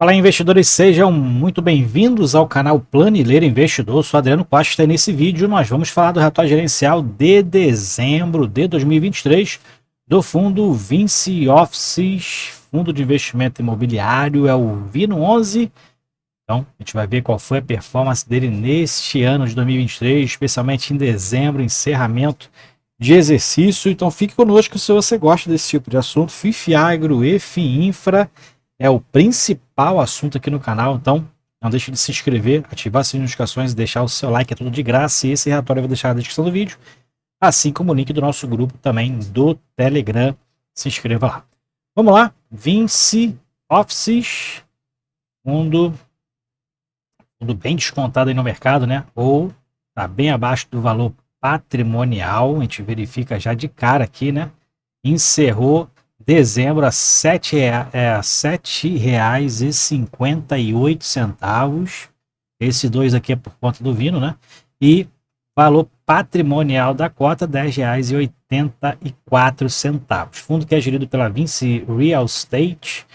Fala, investidores, sejam muito bem-vindos ao canal Planileiro Investidor. Sou Adriano Costa e nesse vídeo nós vamos falar do relatório gerencial de dezembro de 2023 do fundo Vinci Offices, fundo de investimento imobiliário, é o VINO11. Então, a gente vai ver qual foi a performance dele neste ano de 2023, especialmente em dezembro, encerramento de exercício. Então, fique conosco se você gosta desse tipo de assunto. FIF Agro e FIINFRA é o principal assunto aqui no canal, então não deixe de se inscrever, ativar as notificações e deixar o seu like, é tudo de graça. E esse relatório eu vou deixar na descrição do vídeo, assim como o link do nosso grupo também do Telegram. Se inscreva lá. Vamos lá, Vinci Offices, fundo bem descontado aí no mercado, né? Ou tá bem abaixo do valor patrimonial, a gente verifica já de cara aqui, né? Encerrou dezembro a R$ 7,58. Esse 2 aqui é por conta do Vino, né? E valor patrimonial da cota, R$ 10,84. Fundo que é gerido pela Vinci Real Estate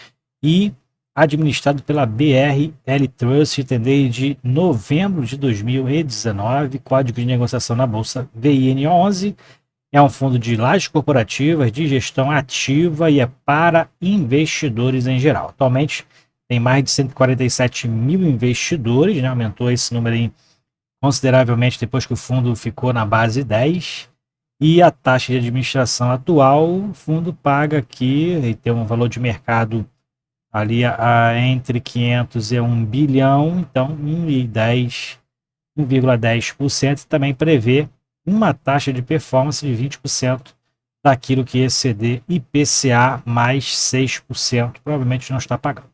e administrado pela BRL Trust, desde novembro de 2019, código de negociação na bolsa VIN11. É um fundo de lajes corporativas, de gestão ativa e é para investidores em geral. Atualmente tem mais de 147 mil investidores, né? Aumentou esse número aí consideravelmente depois que o fundo ficou na base 10. E a taxa de administração atual, o fundo paga aqui, e tem um valor de mercado ali entre 500 e 1 bilhão, então 1,10%, e também prevê uma taxa de performance de 20% daquilo que exceder IPCA mais 6%, provavelmente não está pagando.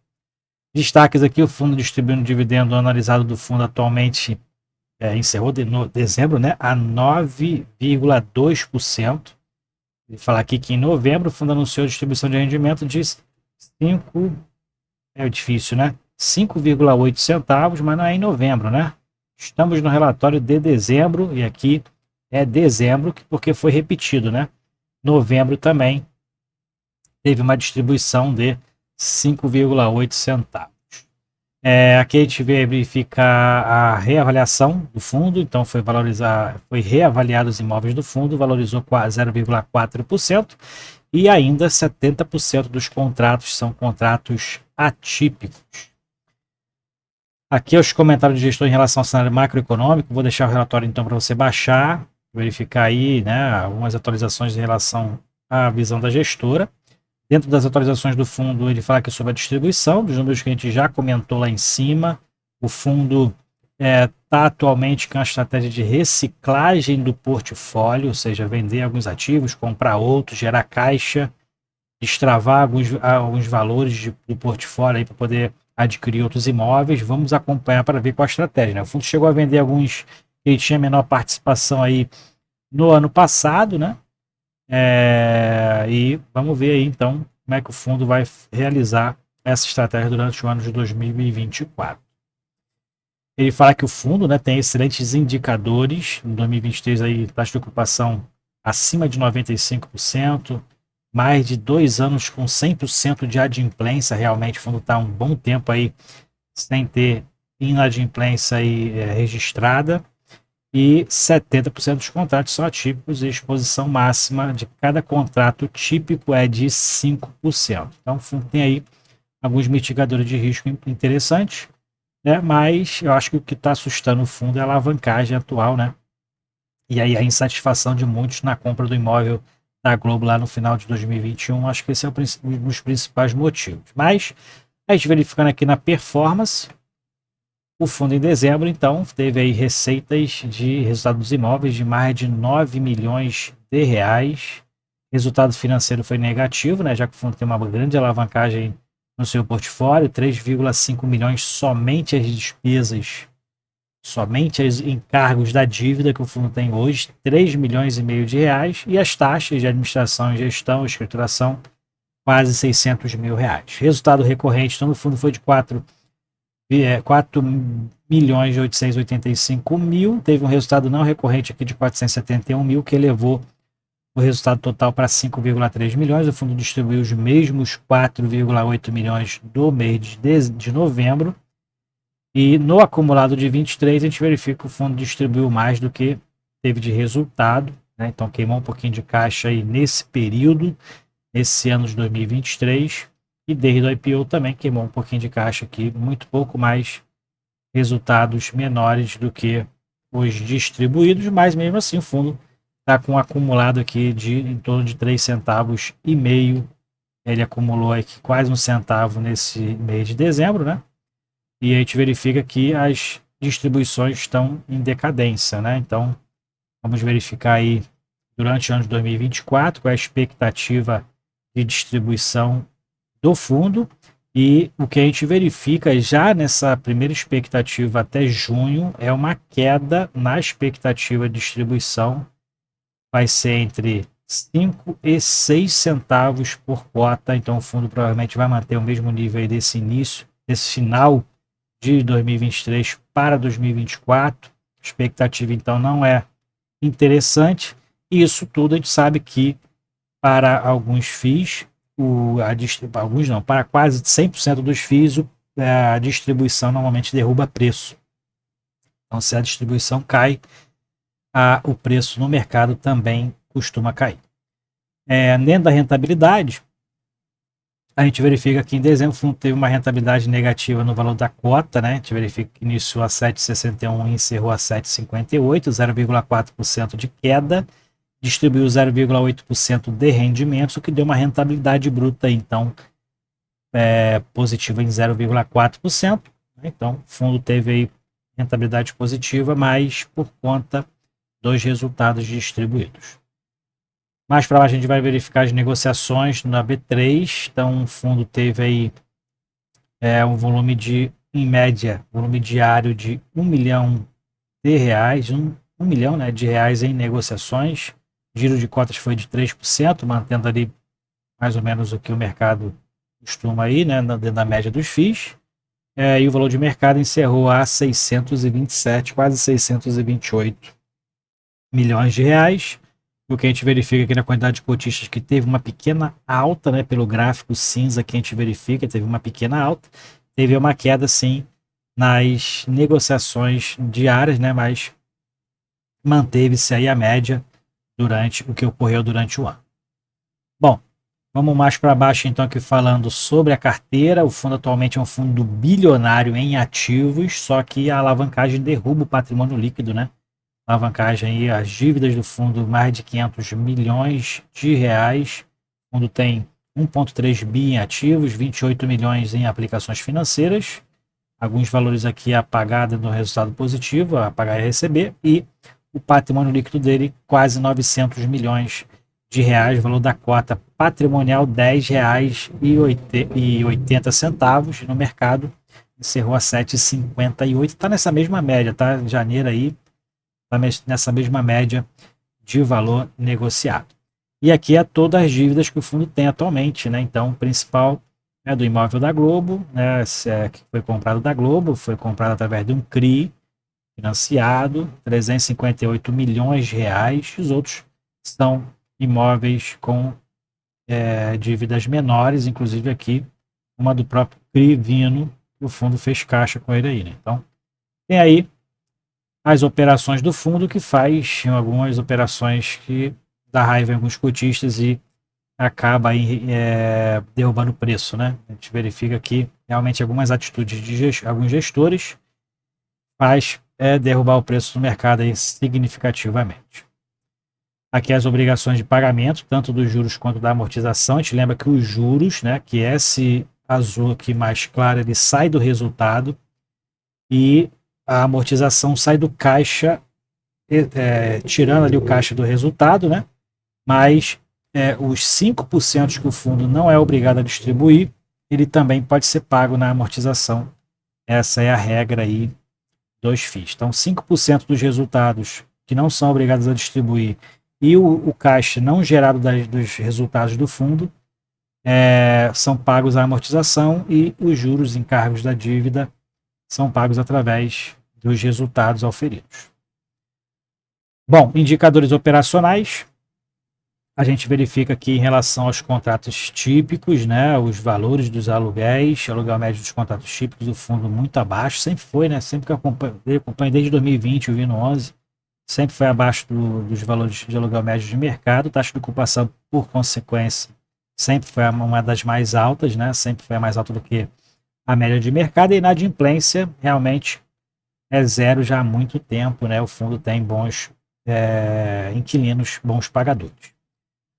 Destaques aqui, o fundo distribuindo dividendo analisado do fundo atualmente encerrou dezembro, né, a 9,2%. Vou falar aqui que em novembro o fundo anunciou a distribuição de rendimento de 5,8 centavos, mas não é em novembro, né? Estamos no relatório de dezembro e aqui é dezembro, porque foi repetido, né? Novembro também teve uma distribuição de 5,8 centavos. Aqui a gente verifica a reavaliação do fundo, então foi reavaliado os imóveis do fundo, valorizou 0,4%, e ainda 70% dos contratos são contratos atípicos. Aqui os comentários de gestor em relação ao cenário macroeconômico. Vou deixar o relatório então para você baixar, verificar aí, né, algumas atualizações em relação à visão da gestora. Dentro das atualizações do fundo, ele fala aqui sobre a distribuição, dos números que a gente já comentou lá em cima. O fundo está atualmente com a estratégia de reciclagem do portfólio, ou seja, vender alguns ativos, comprar outros, gerar caixa, destravar alguns valores do portfólio para poder adquirir outros imóveis. Vamos acompanhar para ver qual a estratégia, né? O fundo chegou a vender alguns que ele tinha menor participação aí no ano passado, né? E vamos ver aí então como é que o fundo vai realizar essa estratégia durante o ano de 2024. Ele fala que o fundo, né, tem excelentes indicadores. Em 2023 aí, taxa de ocupação acima de 95%, mais de 2 anos com 100% de adimplência. Realmente o fundo está um bom tempo aí sem ter inadimplência aí, registrada, e 70% dos contratos são atípicos e a exposição máxima de cada contrato típico é de 5%. Então o fundo tem aí alguns mitigadores de risco interessantes, né? Mas eu acho que o que está assustando o fundo é a alavancagem atual, né? E aí a insatisfação de muitos na compra do imóvel da Globo lá no final de 2021, acho que esse é um dos principais motivos. Mas a gente verificando aqui na performance, o fundo em dezembro, então, teve aí receitas de resultado dos imóveis de mais de 9 milhões de reais. Resultado financeiro foi negativo, né? Já que o fundo tem uma grande alavancagem no seu portfólio, 3,5 milhões somente as despesas, somente os encargos da dívida que o fundo tem hoje, 3 milhões e meio de reais, e as taxas de administração e gestão, escrituração, quase 600 mil reais. Resultado recorrente, então, no fundo foi de 4 milhões e 885 mil, teve um resultado não recorrente aqui de 471 mil, que elevou o resultado total para 5,3 milhões. O fundo distribuiu os mesmos 4,8 milhões do mês de novembro. E no acumulado de 23, a gente verifica que o fundo distribuiu mais do que teve de resultado, né? Então queimou um pouquinho de caixa aí nesse período, nesse ano de 2023. E desde o IPO também queimou um pouquinho de caixa aqui, muito pouco mais resultados menores do que os distribuídos, mas mesmo assim o fundo está com um acumulado aqui de em torno de 3 centavos e meio. Ele acumulou aqui quase um centavo nesse mês de dezembro, né? E a gente verifica que as distribuições estão em decadência, né? Então, vamos verificar aí durante o ano de 2024 qual é a expectativa de distribuição do fundo. E o que a gente verifica já nessa primeira expectativa até junho é uma queda na expectativa de distribuição. Vai ser entre 5 e 6 centavos por cota. Então, o fundo provavelmente vai manter o mesmo nível aí desse início, desse final de 2023 para 2024. A expectativa então não é interessante. E isso tudo a gente sabe que para alguns FIIs, alguns não, para quase 100% dos FIIs, a distribuição normalmente derruba preço. Então, se a distribuição cai, o preço no mercado também costuma cair. Dentro da rentabilidade, a gente verifica que em dezembro o fundo teve uma rentabilidade negativa no valor da cota, né? A gente verifica que iniciou a 7,61 e encerrou a 7,58, 0,4% de queda, distribuiu 0,8% de rendimentos, o que deu uma rentabilidade bruta, então, positiva em 0,4%. Então, o fundo teve aí rentabilidade positiva, mas por conta dos resultados distribuídos. Mais para lá a gente vai verificar as negociações na B3. Então o fundo teve aí um volume em média, volume diário de 1 milhão de reais, 1 milhão, né, de reais em negociações. Giro de cotas foi de 3%, mantendo ali mais ou menos o que o mercado costuma aí, né, dentro da média dos FIIs. E o valor de mercado encerrou a 627, quase 628 milhões de reais. O que a gente verifica aqui na quantidade de cotistas que teve uma pequena alta, né, pelo gráfico cinza que a gente verifica, teve uma pequena alta, teve uma queda sim nas negociações diárias, né, mas manteve-se aí a média durante o que ocorreu durante o ano. Bom, vamos mais para baixo então aqui falando sobre a carteira. O fundo atualmente é um fundo bilionário em ativos, só que a alavancagem derruba o patrimônio líquido, né? Alavancagem aí, as dívidas do fundo, mais de 500 milhões de reais. O fundo tem 1,3 bi em ativos, 28 milhões em aplicações financeiras. Alguns valores aqui a pagada no resultado positivo, a pagar e receber. E o patrimônio líquido dele, quase 900 milhões de reais. Valor da cota patrimonial, R$ 10,80 no mercado. Encerrou a 7,58. Está nessa mesma média, tá? Em janeiro aí, nessa mesma média de valor negociado. E aqui é todas as dívidas que o fundo tem atualmente, né? Então, o principal é do imóvel da Globo, né? Que foi comprado da Globo, foi comprado através de um CRI financiado, 358 milhões de reais. Os outros são imóveis com dívidas menores, inclusive aqui uma do próprio CRI Vino, que o fundo fez caixa com ele aí, né? Então, tem aí as operações do fundo que faz algumas operações que dá raiva em alguns cotistas e acaba aí, derrubando o preço, né? A gente verifica que realmente algumas atitudes de alguns gestores faz derrubar o preço do mercado aí significativamente. Aqui as obrigações de pagamento, tanto dos juros quanto da amortização. A gente lembra que os juros, né, que esse azul aqui mais claro, ele sai do resultado e a amortização sai do caixa, tirando ali o caixa do resultado, né? Mas os 5% que o fundo não é obrigado a distribuir, ele também pode ser pago na amortização. Essa é a regra aí dos FIIs. Então, 5% dos resultados que não são obrigados a distribuir e o caixa não gerado dos resultados do fundo são pagos à amortização, e os juros encargos da dívida são pagos através dos resultados auferidos. Bom, indicadores operacionais. A gente verifica aqui em relação aos contratos típicos, né, os valores dos aluguéis, aluguel médio dos contratos típicos, o fundo muito abaixo, sempre foi, né, sempre que eu acompanho desde 2020, o Vino 11, sempre foi abaixo dos valores de aluguel médio de mercado, taxa de ocupação, por consequência, sempre foi uma das mais altas, né, sempre foi mais alta do que a média de mercado, e inadimplência realmente é zero já há muito tempo, né, o fundo tem bons inquilinos, bons pagadores.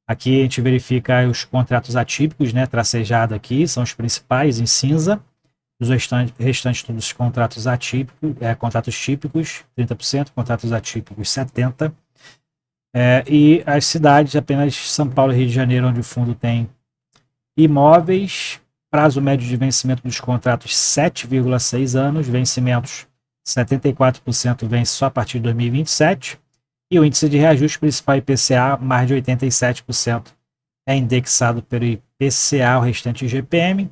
Aqui a gente verifica os contratos atípicos, né, tracejado aqui, são os principais em cinza. Os restantes todos os contratos atípicos, contratos típicos, 30%, contratos atípicos, 70%. E as cidades, apenas São Paulo e Rio de Janeiro, onde o fundo tem imóveis, prazo médio de vencimento dos contratos 7,6 anos, vencimentos 74% vence só a partir de 2027. E o índice de reajuste principal IPCA, mais de 87%, é indexado pelo IPCA, o restante IGPM.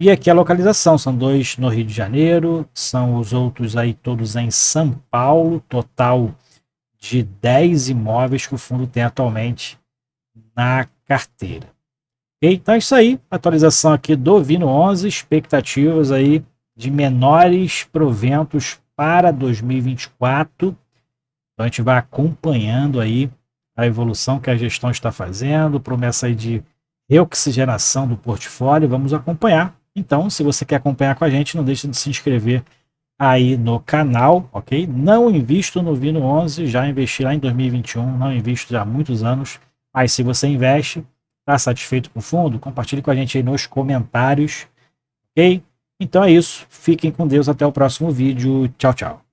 E aqui a localização, são 2 no Rio de Janeiro, são os outros aí todos em São Paulo, total de 10 imóveis que o fundo tem atualmente na carteira. Okay? Então é isso aí, atualização aqui do Vino 11, expectativas aí de menores proventos para 2024. Então a gente vai acompanhando aí a evolução que a gestão está fazendo, promessa aí de reoxigenação do portfólio, vamos acompanhar. Então, se você quer acompanhar com a gente, não deixe de se inscrever aí no canal, ok? Não invisto no Vino 11, já investi lá em 2021, não invisto já há muitos anos, mas se você investe, está satisfeito com o fundo, compartilhe com a gente aí nos comentários, ok? Então é isso, fiquem com Deus, até o próximo vídeo, tchau, tchau.